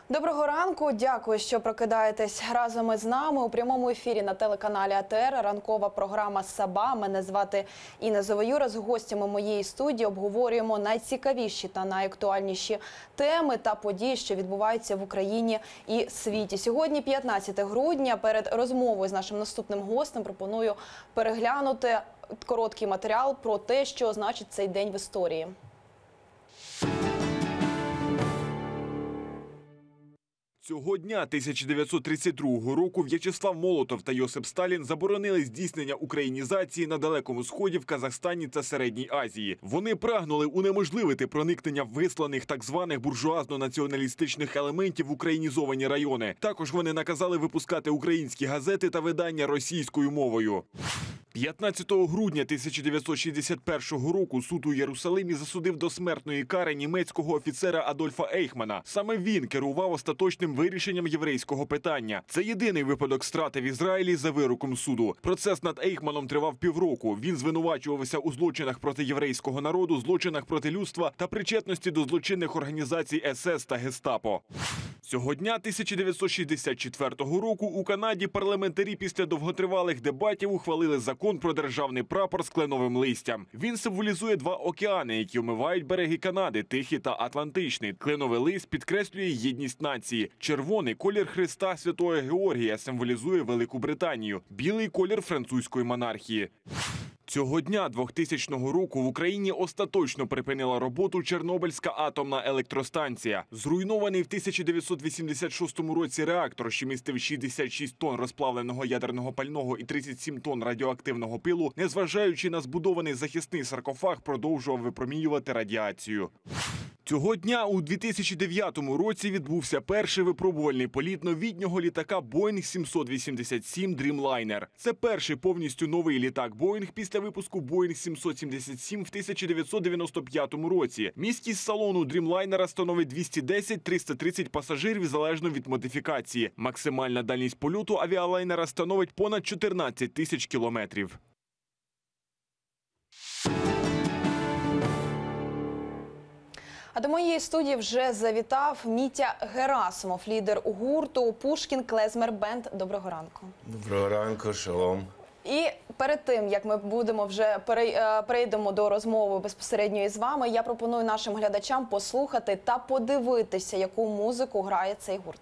Доброго ранку, дякую, що прокидаєтесь разом із нами. У прямому ефірі на телеканалі АТR ранкова програма «Саба». Мене звати Інна Завоюра. З гостями моєї студії обговорюємо найцікавіші та найактуальніші теми та події, що відбуваються в Україні і світі. Сьогодні 15 грудня. Перед розмовою з нашим наступним гостем пропоную переглянути короткий матеріал про те, що значить цей день в історії. Цього дня 1932 року В'ячеслав Молотов та Йосип Сталін заборонили здійснення українізації на Далекому Сході, в Казахстані та Середній Азії. Вони прагнули унеможливити проникнення висланих так званих буржуазно-націоналістичних елементів в українізовані райони. Також вони наказали випускати українські газети та видання російською мовою. 15 грудня 1961 року суд у Єрусалимі засудив до смертної кари німецького офіцера Адольфа Ейхмана. Саме він керував остаточним вирішенням єврейського питання. Це єдиний випадок страти в Ізраїлі за вироком суду. Процес над Ейхманом тривав півроку. Він звинувачувався у злочинах проти єврейського народу, злочинах проти людства та причетності до злочинних організацій СС та Гестапо. Цього дня 1964 року у Канаді парламентарі після довготривалих дебатів ухвалили закон про державний прапор з кленовим листям. Він символізує два океани, які омивають береги Канади – Тихий та Атлантичний. Кленовий лист підкреслює єдність нації. Червоний – колір Христа Святого Георгія, символізує Велику Британію. Білий – колір французької монархії. Цього дня 2000 року в Україні остаточно припинила роботу Чорнобильська атомна електростанція. Зруйнований в 1986 році реактор, що містив 66 тонн розплавленого ядерного пального і 37 тонн радіоактивного пилу, незважаючи на збудований захисний саркофаг, продовжував випромінювати радіацію. Цього дня у 2009 році відбувся перший випробувальний політ новітнього літака Boeing 787 Dreamliner. Це перший повністю новий літак Boeing після випуску Boeing 777 в 1995 році. Місткість салону Dreamliner становить 210-330 пасажирів залежно від модифікації. Максимальна дальність польоту авіалайнера становить понад 14 тисяч кілометрів. А до моєї студії вже завітав Мітя Герасимов, лідер гурту «Пушкін Клезмер Бенд». Доброго ранку. Доброго ранку, шалом. І перед тим, як ми перейдемо до розмови безпосередньо із вами, я пропоную нашим глядачам послухати та подивитися, яку музику грає цей гурт.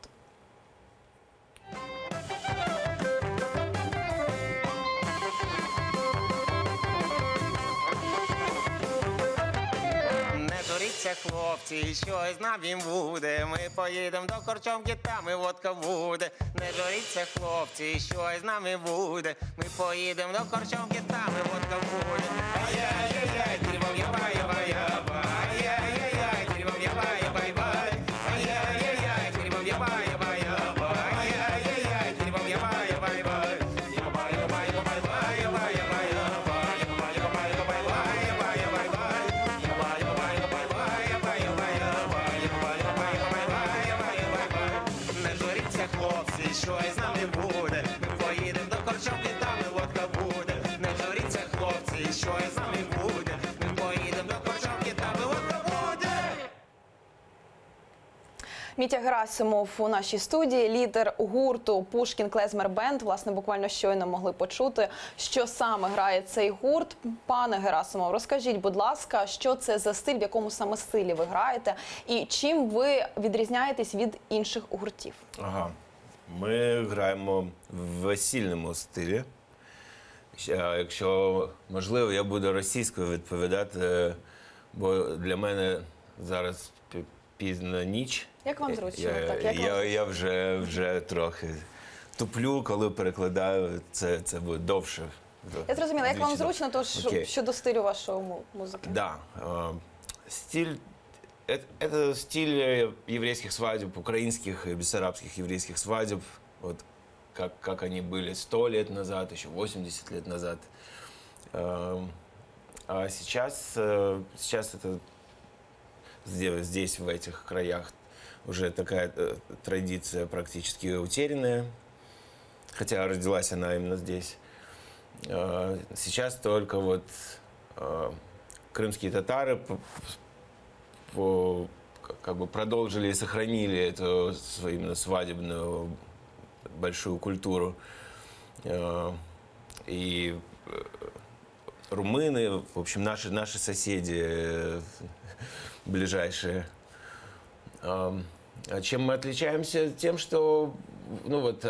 Хлопці, щось нам їм буде, ми поїдемо до Корчомки, там і водка буде. Не журіться, хлопці, щось нам і буде, ми поїдемо до Корчомки, там і водка буде. Ай-яй-яй-яй, тірібом яба-яба-яба, ай-яй-яй-яй, тірібом яба-яба-яба, ай-яй-яй-яй, тірібом яба-яба-яба, ай-яй-яй-яй, тірібом яба-яба-яба. Щось нам не буде, ми поїдемо до Корчомки, там і водка буде. Не журіться, хлопці, щось нам не буде, ми поїдемо до Корчомки, там і водка буде. Мітя Герасимов у нашій студії, лідер гурту «Пушкін Клезмер Бенд». Власне, буквально щойно могли почути, що саме грає цей гурт. Пане Герасимов, розкажіть, будь ласка, що це за стиль, в якому саме стилі ви граєте, і чим ви відрізняєтесь від інших гуртів? Ага. Ми граємо в весільному стилі. Якщо можливо, я буду російською відповідати, бо для мене зараз пізна ніч. Як вам зручно? Я вже трохи туплю, коли перекладаю, це буде довше. Я зрозуміла, як вам зручно, то щодо стилю вашої музики? Да. Стиль. Это стиль еврейских свадеб, украинских и бессарабских еврейских свадеб, вот как они были 100 лет назад, еще 80 лет назад. А сейчас это здесь, в этих краях, уже такая традиция практически утерянная, хотя родилась она именно здесь. Сейчас только вот крымские татары как бы продолжили и сохранили эту именно свадебную большую культуру. И румыны, в общем, наши соседи ближайшие. А чем мы отличаемся? Тем, что ну, вот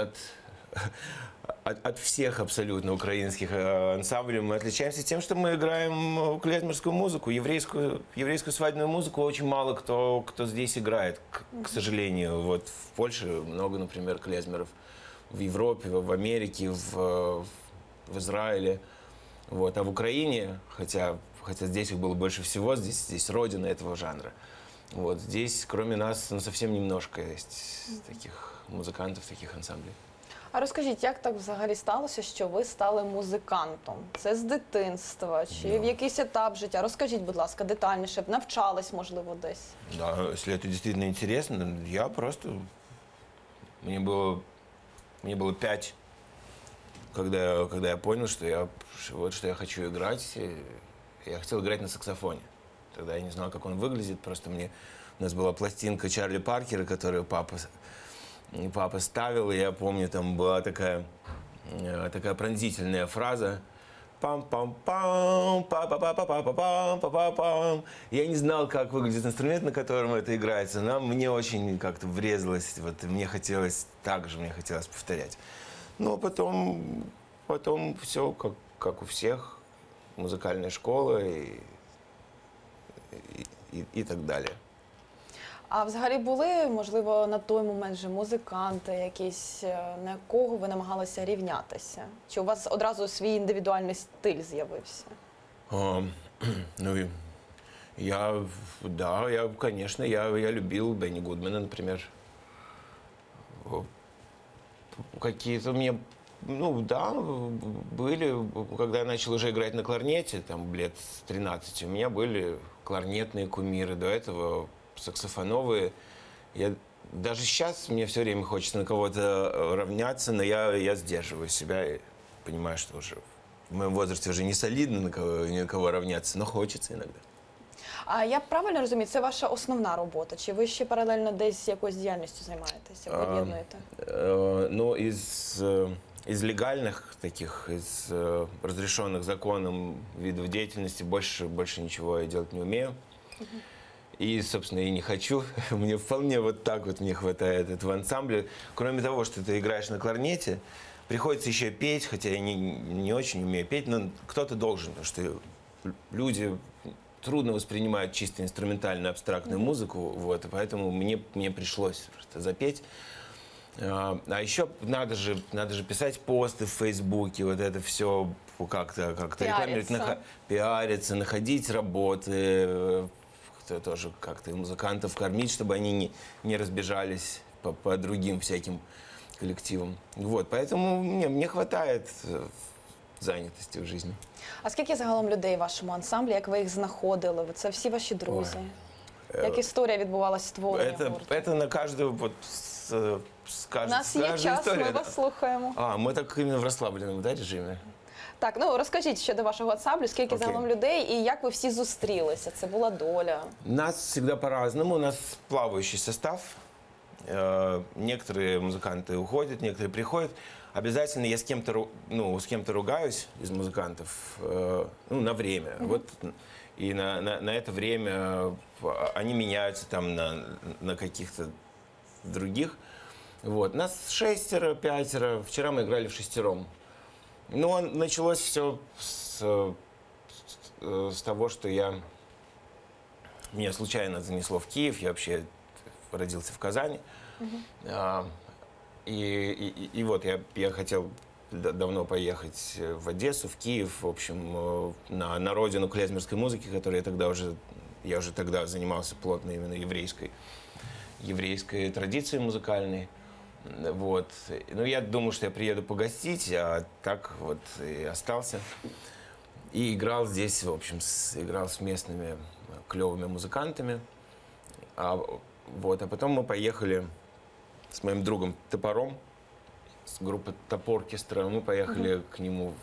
от всех абсолютно украинских ансамблей мы отличаемся тем, что мы играем клезмерскую музыку, еврейскую свадебную музыку. Очень мало кто здесь играет, к сожалению. Вот в Польше много, например, клезмеров. В Европе, в Америке, в Израиле. Вот. А в Украине, хотя здесь их было больше всего, здесь родина этого жанра. Вот. Здесь, кроме нас, ну, совсем немножко есть таких музикантів, таких ансамблів. А розкажіть, як так взагалі сталося, що ви стали музикантом? Це з дитинства чи в якийсь етап життя? Розкажіть, будь ласка, детальніше. Навчались, можливо, десь? Да, если это действительно интересно, я просто... Мне было 5, когда я понял, что я хочу играть. Я хотел играть на саксофоне. Тогда я не знал, как он выглядит. Просто у нас была пластинка Чарли Паркера, которую папа ставил. И я помню, там была такая пронзительная фраза. Пам-пам-пам, па-па-па-па-па-пам, па-па-пам. Я не знал, как выглядит инструмент, на котором это играется, но мне очень как-то врезалось. Вот, мне хотелось повторять. Но потом все как у всех, музыкальная школа и так далі. А взагалі були, можливо, на той момент же музиканти якісь, на кого ви намагалися рівнятися? Чи у вас одразу свій індивідуальний стиль з'явився? Ну, конечно, я любил Бенни Гудмана, например. Какие-то мне, ну да, были, когда я начал уже играть на кларнете, там лет с 13, у меня были кларнетные кумиры, до этого саксофоновые. Даже сейчас мне все время хочется на кого-то равняться, но я сдерживаю себя и понимаю, что уже в моем возрасте уже не солидно на кого равняться, но хочется иногда. А я правильно розумію, це ваша основна робота? Чи ви ще паралельно десь якоюсь діяльністю займаєтеся, поєднуєте? Ну, из легальных таких, из разрешенных законом видов деятельности больше ничего я делать не умею. И, собственно, и не хочу. Мне вполне вот так вот не хватает этого ансамбля. Кроме того, что ты играешь на кларнете, приходится еще петь, хотя я не очень умею петь, но кто-то должен, потому что люди трудно воспринимают чисто инструментальную, абстрактную музыку, вот, и поэтому мне пришлось просто запеть. А еще надо же писать посты в Фейсбуке, вот это все как-то рекламировать, пиариться, находить работы, тоже как-то музыкантов кормить, чтобы они не разбежались по другим всяким коллективам. Вот, поэтому мне хватает зайнятості в житті. А скільки загалом людей в вашому ансамблі, як ви їх знаходили? Це всі ваші друзі? Як історія відбувалася створення гурту? Это на каждую, вот, У нас є час, ми вас слухаємо. Мы так именно в расслабленном, да, режимі? Так, ну розкажіть щодо вашого ансамблю, скільки загалом людей і як ви всі зустрілися? Це була доля? Нас всегда по-разному, у нас плавающий состав. Некоторые музыканты уходят, некоторые приходят. Обязательно я с кем-то ругаюсь из музыкантов, на время. Вот, и на это время они меняются там на каких-то других. Вот. Нас 6, 5. Вчера мы играли вшестером. Но началось все с того, что меня случайно занесло в Киев. Я вообще родился в Казани. И вот я хотел давно поехать в Одессу, в Киев, в общем, на родину клезмерской музыки, которой я уже тогда занимался плотно именно еврейской традицией музыкальной. Вот. Ну, я думал, что я приеду погостить, а так вот и остался. И играл здесь, в общем, играл с местными клевыми музыкантами. А потом мы поехали с моим другом Топором, с группы Топоркестра. Мы поехали к нему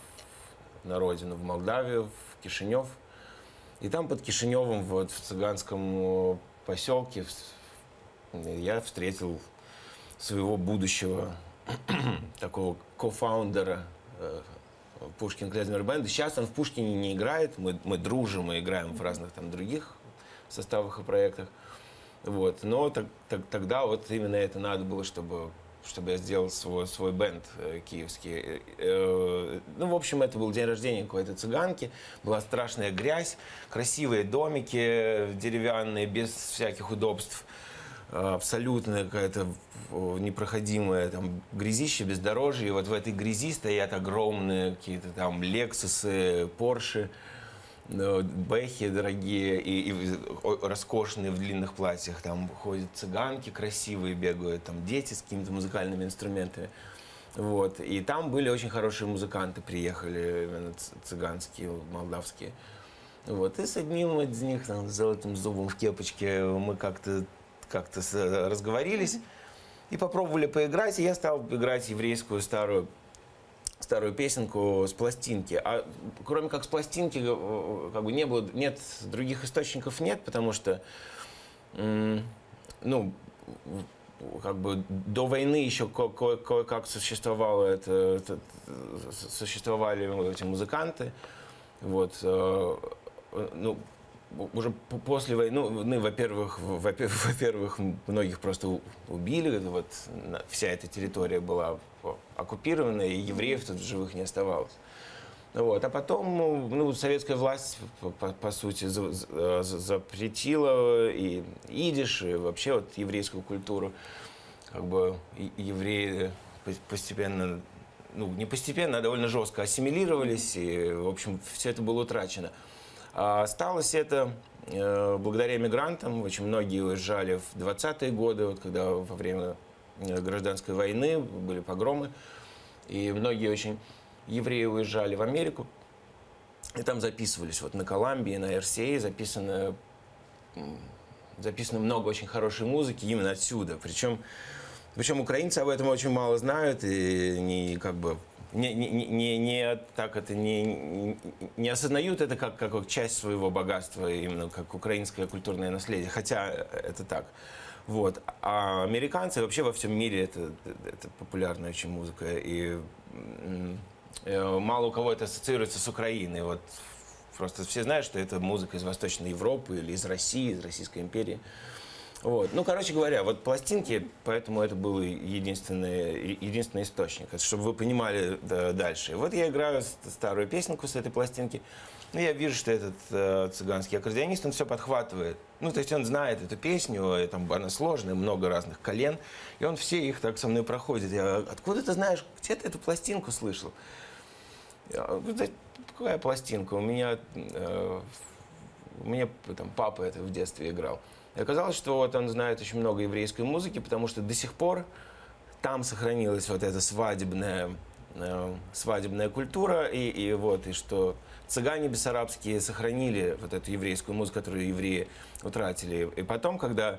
на родину, в Молдавию, в Кишинев. И там под Кишиневом, вот в цыганском поселке я встретил своего будущего такого кофаундера Пушкин Клезмер Бенд. Сейчас он в Пушкине не играет, мы дружим, мы играем в разных там других составах и проектах. Вот. Но тогда вот именно это надо было, чтобы я сделал свой бенд киевский. Ну, в общем, это был день рождения какой-то цыганки, была страшная грязь, красивые домики деревянные, без всяких удобств, абсолютно какая-то непроходимая там грязище, бездорожье. И вот в этой грязи стоят огромные какие-то там Лексусы, Порши, бэхи дорогие и роскошные в длинных платьях. Там ходят цыганки красивые, бегают, там дети с какими-то музыкальными инструментами. Вот. И там были очень хорошие музыканты, приехали именно цыганские, молдавские. Вот. И с одним из них, там, с золотым зубом в кепочке, мы как-то разговорились и попробовали поиграть. И я стал играть еврейскую старую песенку с пластинки. А кроме как с пластинки, как бы нет других источников нет, потому что, ну, как бы до войны еще кое-как существовали эти музыканты. Вот, ну, уже после войны, во-первых, многих просто убили, вот вся эта территория была оккупирована, и евреев тут в живых не оставалось. Вот. А потом, ну, советская власть, по сути, запретила и идиш, и вообще вот еврейскую культуру. Как бы евреи постепенно, ну, не постепенно, а довольно жестко ассимилировались, и, в общем, все это было утрачено. А осталось это благодаря мигрантам. Очень многие уезжали в 20-е годы, вот, когда во время гражданской войны были погромы. И многие очень евреи уезжали в Америку. И там записывались. Вот на Колумбии, на RCA записано много очень хорошей музыки именно отсюда. Причем украинцы об этом очень мало знают и не как бы не осознают это как часть своего богатства, именно как украинское культурное наследие, хотя это так. Вот. А американцы вообще во всем мире это популярная очень музыка, и мало у кого это ассоциируется с Украиной. Вот просто все знают, что это музыка из Восточной Европы или из России, из Российской империи. Вот. Ну, короче говоря, вот пластинки, поэтому это был единственный источник, чтобы вы понимали дальше. Вот я играю старую песенку с этой пластинки, но я вижу, что этот цыганский аккордеонист, он все подхватывает. Ну, то есть он знает эту песню, там, она сложная, много разных колен, и он все их так со мной проходит. Я: откуда ты знаешь, где ты эту пластинку слышал? Какая пластинка? У меня там папа это в детстве играл. И оказалось, что вот он знает очень много еврейской музыки, потому что до сих пор там сохранилась вот эта свадебная культура, и что цыгане бессарабские сохранили вот эту еврейскую музыку, которую евреи утратили. И потом, когда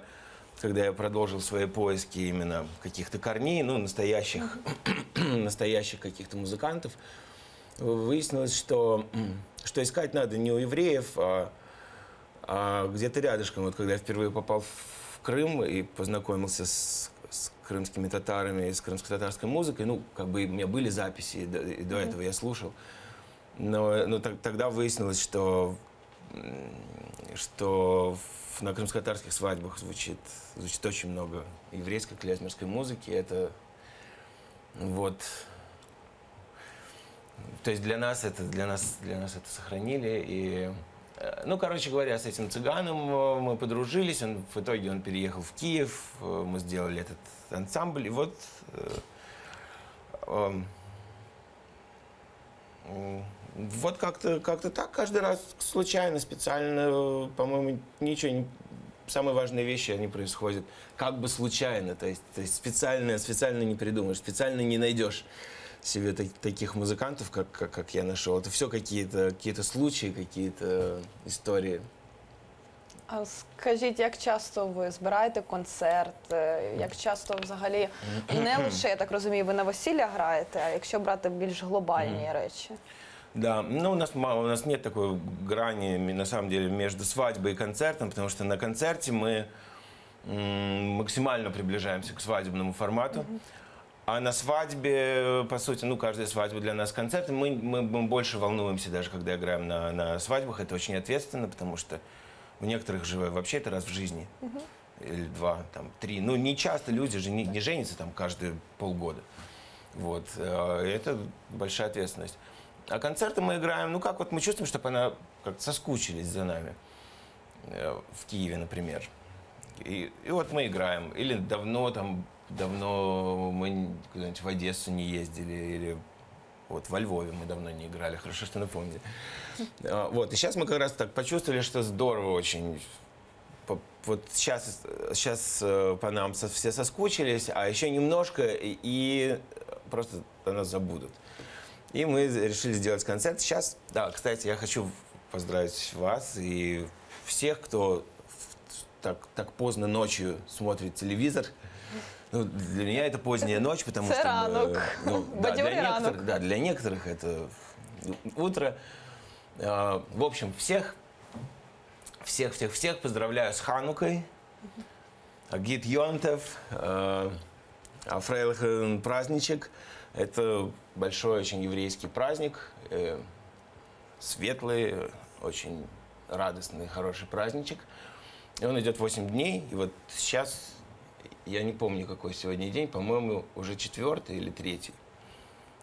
я продолжил свои поиски именно каких-то корней, ну, настоящих каких-то музыкантов, выяснилось, что искать надо не у евреев, а где-то рядышком. Вот когда я впервые попал в Крым и познакомился с крымскими татарами, с крымско-татарской музыкой, ну, как бы у меня были записи, и до этого я слушал. Но тогда выяснилось, что на крымско-татарских свадьбах звучит очень много еврейской клезмерской музыки. Это вот... То есть для нас это сохранили. И, ну, короче говоря, с этим цыганом мы подружились. В итоге он переехал в Киев. Мы сделали этот ансамбль. И вот как-то так каждый раз случайно, специально, по-моему, самые важные вещи, они происходят как бы случайно. То есть специально не придумаешь, специально не найдешь себе таких музыкантов, как я нашел. Это все какие-то случаи, какие-то історії. А скажіть, як часто ви збираєте концерт? Як часто взагалі, не лише, я так розумію, ви на весілля граєте, а якщо брати більш глобальні речі? Да, ну у нас мало, у нас нет такой грани, на самом деле, между свадьбой и концертом, потому что на концерте мы максимально приближаемся к свадебному формату. А на свадьбе, по сути, ну, каждая свадьба для нас концерт. И мы больше волнуемся даже, когда играем на свадьбах. Это очень ответственно, потому что у некоторых же вообще это раз в жизни. Или 2, там, 3. Ну, не часто люди же не женятся там каждые полгода. Вот. Это большая ответственность. А концерты мы играем, ну, как вот мы чувствуем, чтобы она как-то соскучились за нами. В Киеве, например. И вот мы играем. Или давно мы куда-нибудь в Одессу не ездили, или вот во Львове мы давно не играли. Хорошо, что напомнили. Вот, и сейчас мы как раз так почувствовали, что здорово очень. Вот сейчас по нам все соскучились, а еще немножко, и просто о нас забудут. И мы решили сделать концерт. Сейчас, да, кстати, я хочу поздравить вас и всех, кто так поздно ночью смотрит телевизор. Ну, для меня это поздняя ночь, потому Це что... ранок. Бадьорий ранок. Да, для некоторых это утро. В общем, всех поздравляю с Ханукой. Агит Йонтов, Фрейлихен праздничек. Это большой очень еврейский праздник. Светлый, очень радостный, хороший праздничек. И он идет 8 дней. И вот сейчас, я не помню, какой сегодня день, по-моему, уже 4-й или 3-й.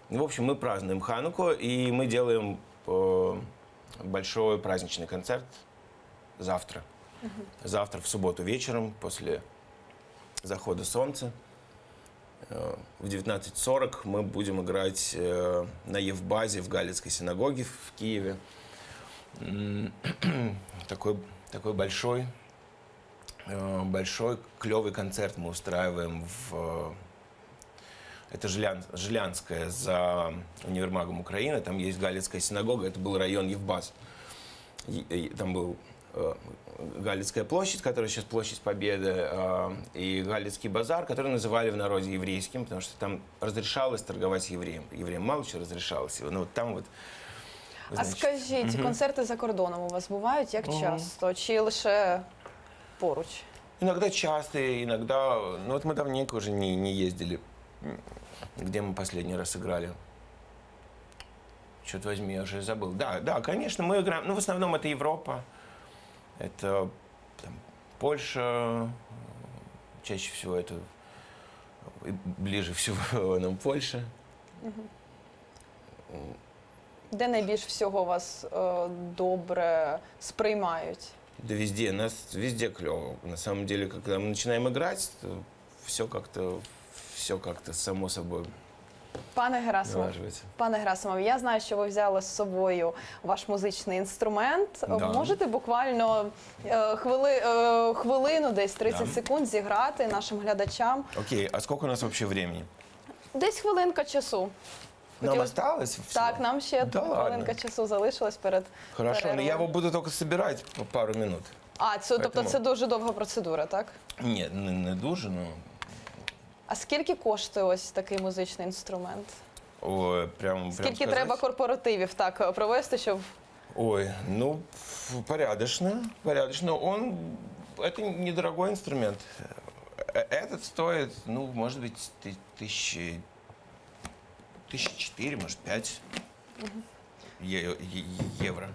Ну, в общем, мы празднуем Хануку, и мы делаем большой праздничный концерт завтра. Завтра, в субботу вечером, после захода солнца. В 19:40 мы будем играть на Евбазе в Галицкой синагоге в Киеве. Такой большой, клевый концерт мы устраиваем это Жилянская, за универмагом Украины. Там есть Галицкая синагога, это был район Евбаз. Там был Галицкая площадь, которая сейчас площадь Победы, и Галицкий базар, который называли в народе еврейским, потому что там разрешалось торговать евреям. Евреям мало чого разрешалось. Но вот там вот... А скажіть, концерти за кордоном у вас бувають як часто? Чи лише поруч? Иногда часто, иногда... Ну вот мы давненько уже не ездили. Где мы последний раз играли? Черт возьми, я уже забыл. Да, конечно, мы играем. Ну, в основном это Европа. Это там, Польша. Чаще всего это... Ближе всего нам Польша. Де найбільш всього вас добре сприймають? Да везде, нас везде клево. На самом деле, когда мы начинаем играть, то все как-то само собой налаживается. Пане Герасимов, я знаю, що ви взяли з собою ваш музичний інструмент. Да. Можете буквально хвилину, десь 30 секунд зіграти нашим глядачам? Окей, а сколько у нас вообще времени? Десь хвилинка часу. Нам осталось всё? Так, нам ще Да хвилинка ладно. часу залишилась перед Хорошо, но перервою. я его буду только собирать по пару минут. Тобто Поэтому- це дуже довга процедура, так? Нет, не дуже, но... А скільки коштує ось такий музичний інструмент? Ой, прям Скільки сказать? треба корпоративів так провести, щоб... Ой, ну, порядочно. Это недорогой инструмент. Этот стоит, ну, может быть, 1004, может, 5 евро.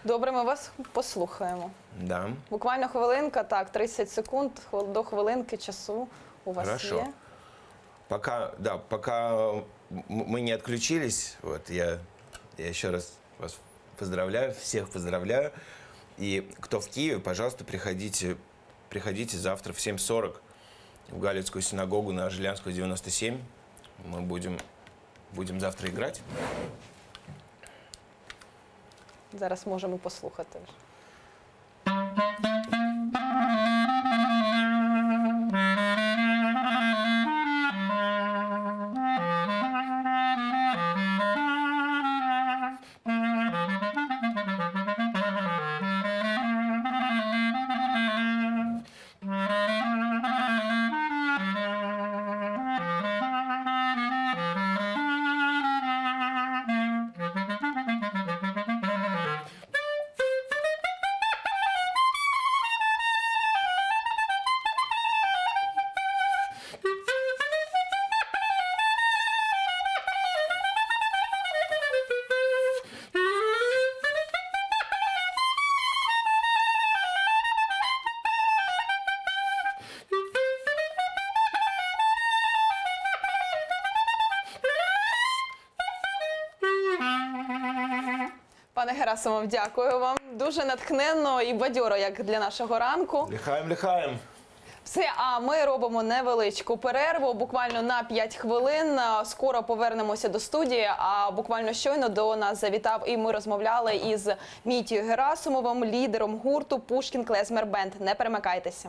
Добре, ми вас послухаємо. Да. Буквально хвилинка, так, 30 секунд до хвилинки часу у вас Хорошо. є. Пока мы не отключились, вот, я еще раз вас поздравляю, всех поздравляю. И кто в Киеве, пожалуйста, приходите завтра в 7:40 в Галицкую синагогу на Жилянскую, 97. Мы будем завтра играть. Зараз можемо послухати. Пане Герасимов, дякую вам. Дуже натхненно і бадьоро, як для нашого ранку. Ліхаєм. Все, а ми робимо невеличку перерву, буквально на 5 хвилин. Скоро повернемося до студії, а буквально щойно до нас завітав і ми розмовляли із Мітєю Герасимовим, лідером гурту «Пушкін Клезмер Бенд». Не перемикайтеся.